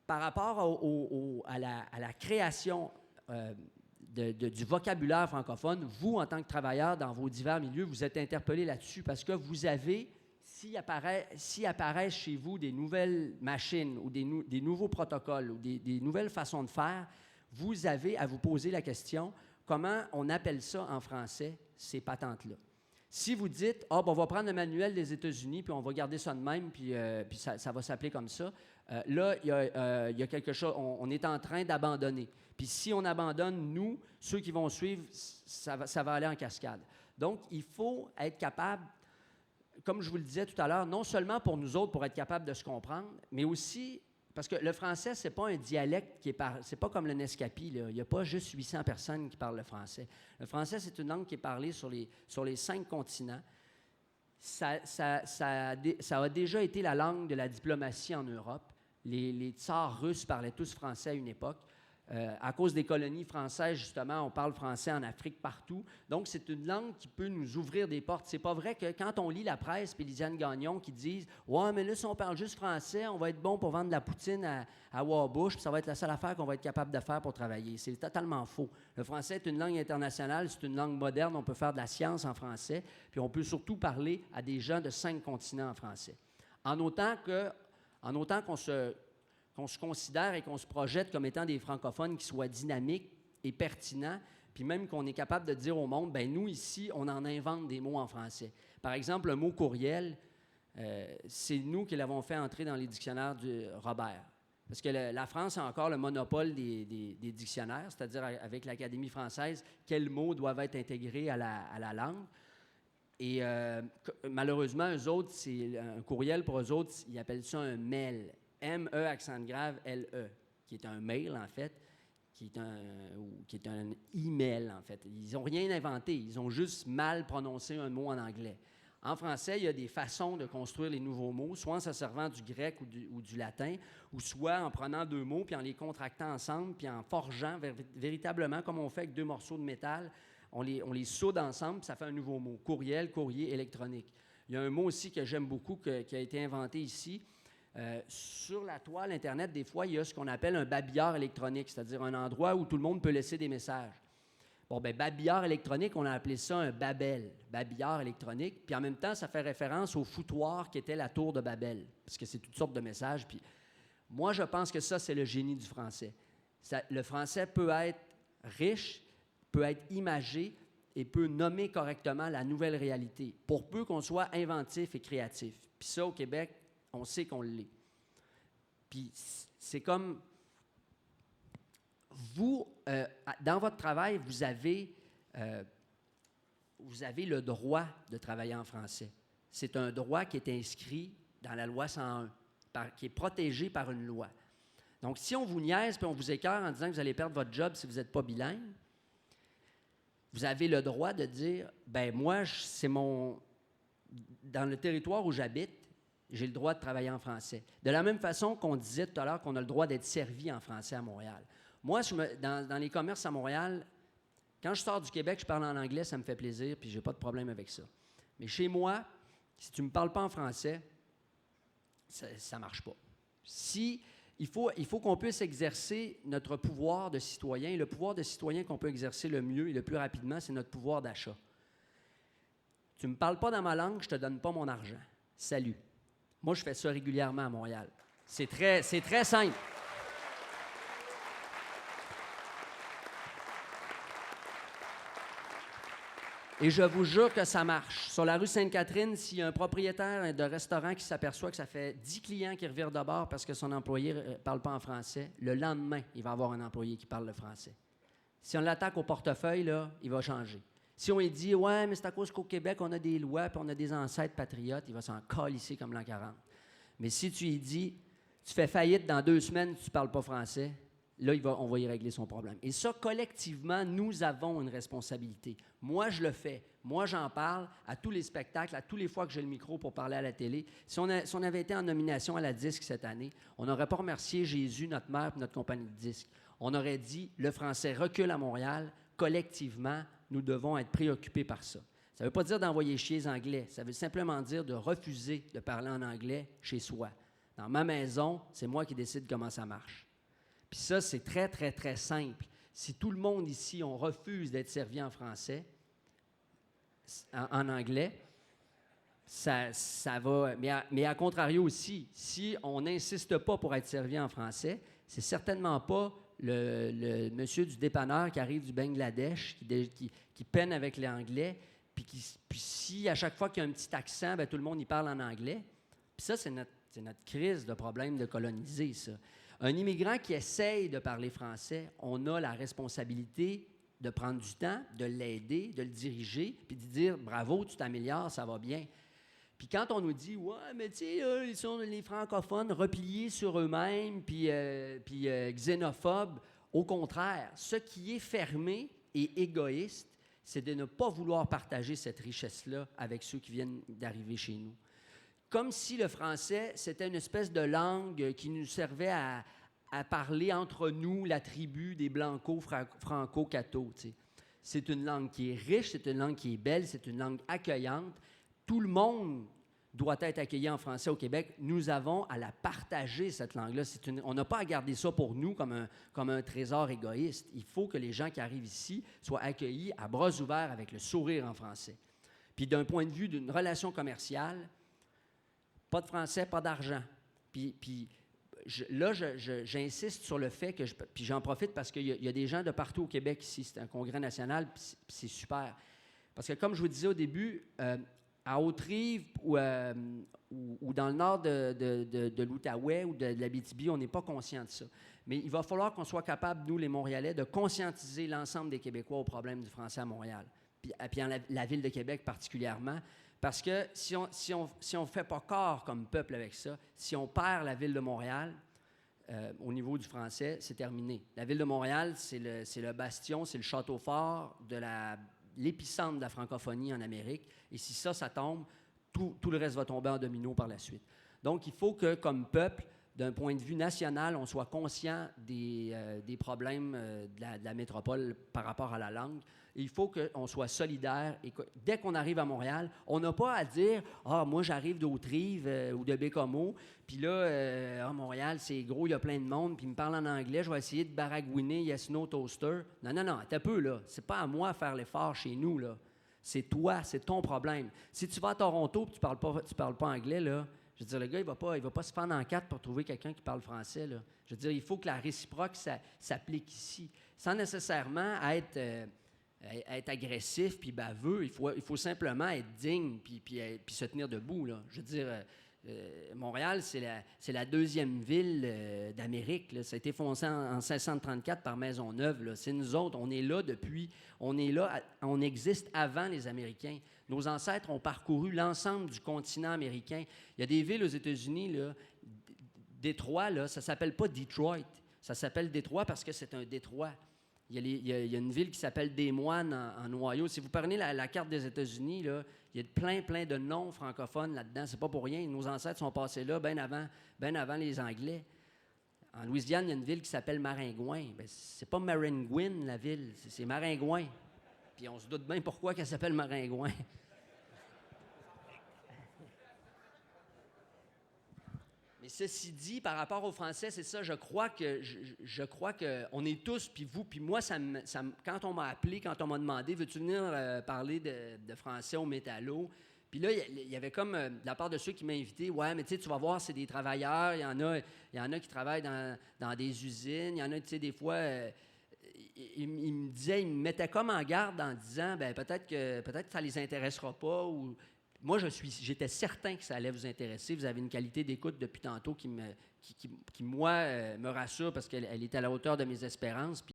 par rapport à la création du vocabulaire francophone, vous, en tant que travailleur dans vos divers milieux, vous êtes interpellé là-dessus parce que vous avez, s'il apparaissent chez vous des nouvelles machines ou des nouveaux protocoles ou des nouvelles façons de faire, vous avez à vous poser la question, comment on appelle ça en français, ces patentes-là? Si vous dites, on va prendre le manuel des États-Unis, puis on va garder ça de même, puis ça va s'appeler comme ça, là, il y a quelque chose, on est en train d'abandonner. Puis si on abandonne, nous, ceux qui vont suivre, ça va aller en cascade. Donc, il faut être capable, comme je vous le disais tout à l'heure, non seulement pour nous autres, pour être capable de se comprendre, mais aussi, parce que le français, c'est pas un dialecte c'est pas comme le Nescapi, là. Il n'y a pas juste 800 personnes qui parlent le français. Le français, c'est une langue qui est parlée sur les 5 continents. Ça a déjà été la langue de la diplomatie en Europe. Les tsars russes parlaient tous français à une époque. À cause des colonies françaises, justement, on parle français en Afrique partout. Donc, c'est une langue qui peut nous ouvrir des portes. C'est pas vrai que quand on lit la presse puis Lisiane Gagnon qui disent « Ouais, mais là, si on parle juste français, on va être bon pour vendre de la poutine à Warbush, puis ça va être la seule affaire qu'on va être capable de faire pour travailler. » C'est totalement faux. Le français est une langue internationale, c'est une langue moderne, on peut faire de la science en français, puis on peut surtout parler à des gens de 5 continents en français. En autant qu'on se considère et qu'on se projette comme étant des francophones qui soient dynamiques et pertinents, puis même qu'on est capable de dire au monde, bien, nous, ici, on en invente des mots en français. Par exemple, le mot « courriel », c'est nous qui l'avons fait entrer dans les dictionnaires du Robert. Parce que la France a encore le monopole des dictionnaires, c'est-à-dire avec l'Académie française, quels mots doivent être intégrés à la langue. Et malheureusement, eux autres, c'est un courriel pour eux autres, ils appellent ça un mail. M-E, accent grave, L-E, qui est un mail, en fait, qui est un email, en fait. Ils n'ont rien inventé, ils ont juste mal prononcé un mot en anglais. En français, il y a des façons de construire les nouveaux mots, soit en se servant du grec ou du latin, ou soit en prenant 2 mots, puis en les contractant ensemble, puis en forgeant véritablement, comme on fait avec 2 morceaux de métal, on les soude ensemble, puis ça fait un nouveau mot. Courriel, courrier, électronique. Il y a un mot aussi que j'aime beaucoup, qui a été inventé ici. Sur la toile Internet, des fois, il y a ce qu'on appelle un babillard électronique, c'est-à-dire un endroit où tout le monde peut laisser des messages. Bon, bien, babillard électronique, on a appelé ça un Babel, babillard électronique, puis en même temps, ça fait référence au foutoir qui était la tour de Babel, parce que c'est toutes sortes de messages, puis moi, je pense que ça, c'est le génie du français. Le français peut être riche, peut être imagé et peut nommer correctement la nouvelle réalité, pour peu qu'on soit inventif et créatif. Puis ça, au Québec, on sait qu'on l'est. Puis c'est comme vous, dans votre travail, vous avez le droit de travailler en français. C'est un droit qui est inscrit dans la loi 101, qui est protégé par une loi. Donc, si on vous niaise puis on vous écœure en disant que vous allez perdre votre job si vous n'êtes pas bilingue, vous avez le droit de dire, bien, moi, dans le territoire où j'habite, j'ai le droit de travailler en français. De la même façon qu'on disait tout à l'heure qu'on a le droit d'être servi en français à Montréal. Moi, dans les commerces à Montréal, quand je sors du Québec, je parle en anglais, ça me fait plaisir, puis j'ai pas de problème avec ça. Mais chez moi, si tu me parles pas en français, ça marche pas. Il faut qu'on puisse exercer notre pouvoir de citoyen. Et le pouvoir de citoyen qu'on peut exercer le mieux et le plus rapidement, c'est notre pouvoir d'achat. Tu me parles pas dans ma langue, je te donne pas mon argent. Salut. Moi, je fais ça régulièrement à Montréal. C'est très simple. Et je vous jure que ça marche. Sur la rue Sainte-Catherine, s'il y a un propriétaire de restaurant qui s'aperçoit que ça fait 10 clients qui revirent de bord parce que son employé ne parle pas en français, le lendemain, il va avoir un employé qui parle le français. Si on l'attaque au portefeuille, là, il va changer. Si on lui dit « Ouais, mais c'est à cause qu'au Québec, on a des lois puis on a des ancêtres patriotes », il va s'en calisser comme l'an 40. Mais si tu lui dis « Tu fais faillite dans 2 semaines, tu ne parles pas français », là, on va y régler son problème. Et ça, collectivement, nous avons une responsabilité. Moi, je le fais. Moi, j'en parle à tous les spectacles, à tous les fois que j'ai le micro pour parler à la télé. Si on avait été en nomination à la disque cette année, on n'aurait pas remercié Jésus, notre mère et notre compagnie de disques. On aurait dit « Le français recule à Montréal. Collectivement, nous devons être préoccupés par ça. » Ça ne veut pas dire d'envoyer chier les Anglais. Ça veut simplement dire de refuser de parler en anglais chez soi. Dans ma maison, c'est moi qui décide comment ça marche. Puis ça, c'est très, très, très simple. Si tout le monde ici, on refuse d'être servi en français, en anglais, ça va... Mais à contrario aussi, si on n'insiste pas pour être servi en français, c'est certainement pas le monsieur du dépanneur qui arrive du Bangladesh, qui peine avec l'anglais, puis si à chaque fois qu'il y a un petit accent, bien, tout le monde y parle en anglais. Puis ça, c'est notre crise de problème de coloniser, ça. Un immigrant qui essaye de parler français, on a la responsabilité de prendre du temps, de l'aider, de le diriger, puis de dire « Bravo, tu t'améliores, ça va bien ». Puis quand on nous dit « Ouais, mais tu sais, ils sont les francophones repliés sur eux-mêmes, puis xénophobes », au contraire, ce qui est fermé et égoïste, c'est de ne pas vouloir partager cette richesse-là avec ceux qui viennent d'arriver chez nous. Comme si le français, c'était une espèce de langue qui nous servait à parler entre nous, la tribu des Blancos, Franco-Cato. C'est une langue qui est riche, c'est une langue qui est belle, c'est une langue accueillante. Tout le monde doit être accueilli en français au Québec. Nous avons à la partager, cette langue-là. On n'a pas à garder ça pour nous comme un trésor égoïste. Il faut que les gens qui arrivent ici soient accueillis à bras ouverts avec le sourire en français. Puis d'un point de vue d'une relation commerciale, pas de français, pas d'argent. Puis j'insiste sur le fait que... Puis j'en profite parce qu'il y a des gens de partout au Québec ici. C'est un congrès national, puis c'est super. Parce que comme je vous disais au début, à Haute-Rive ou dans le nord de l'Outaouais ou de l'Abitibi, on n'est pas conscient de ça. Mais il va falloir qu'on soit capable, nous, les Montréalais, de conscientiser l'ensemble des Québécois au problème du français à Montréal. Puis en la ville de Québec particulièrement. Parce que si on fait pas corps comme peuple avec ça, si on perd la ville de Montréal, au niveau du français, c'est terminé. La ville de Montréal, c'est le bastion, c'est le château fort de l'épicentre de la francophonie en Amérique. Et si ça tombe, tout le reste va tomber en domino par la suite. Donc, il faut que, comme peuple, d'un point de vue national, on soit conscient des problèmes de la métropole par rapport à la langue. Et il faut qu'on soit solidaire. Et dès qu'on arrive à Montréal, on n'a pas à dire « Ah, moi, j'arrive d'Haute-Rive ou de Bécomo, puis là, à Montréal, c'est gros, il y a plein de monde, puis ils me parlent en anglais, je vais essayer de baragouiner Yes No Toaster. » Non, attends un peu, là. C'est pas à moi de faire l'effort chez nous, là. C'est toi, c'est ton problème. Si tu vas à Toronto et tu parles pas anglais, là, je veux dire, le gars, il va pas se fendre en quatre pour trouver quelqu'un qui parle français, là. Je veux dire, il faut que la réciproque s'applique ici, sans nécessairement être agressif puis baveux. Il faut simplement être digne puis se tenir debout, là. Je veux dire, Montréal, c'est la deuxième ville d'Amérique, là. Ça a été fondé en 1634 par Maisonneuve, là. C'est nous autres, on est là, on existe avant les Américains. Nos ancêtres ont parcouru l'ensemble du continent américain. Il y a des villes aux États-Unis, là, Détroit, là, ça ne s'appelle pas Detroit. Ça s'appelle Détroit parce que c'est un détroit. Il y a une ville qui s'appelle Des Moines en Ohio. Si vous prenez la carte des États-Unis, là, il y a plein de noms francophones là-dedans. C'est pas pour rien. Nos ancêtres sont passés là bien avant les Anglais. En Louisiane, il y a une ville qui s'appelle Maringouin. Bien, c'est pas Maringouin, la ville, c'est Maringouin. Puis on se doute bien pourquoi qu'elle s'appelle Maringouin. Mais ceci dit, par rapport au français, c'est ça, je crois que on est tous, puis vous, puis moi, quand on m'a appelé, quand on m'a demandé « Veux-tu venir parler de français au métallo? » Puis là, il y avait comme, de la part de ceux qui m'ont invité, « Ouais, mais tu sais, tu vas voir, c'est des travailleurs, il y en a qui travaillent dans des usines, il y en a, tu sais, des fois... il me mettait comme en garde en disant, ben peut-être que ça les intéressera pas. Ou moi, j'étais certain que ça allait vous intéresser. Vous avez une qualité d'écoute depuis tantôt qui me rassure parce qu'elle est à la hauteur de mes espérances.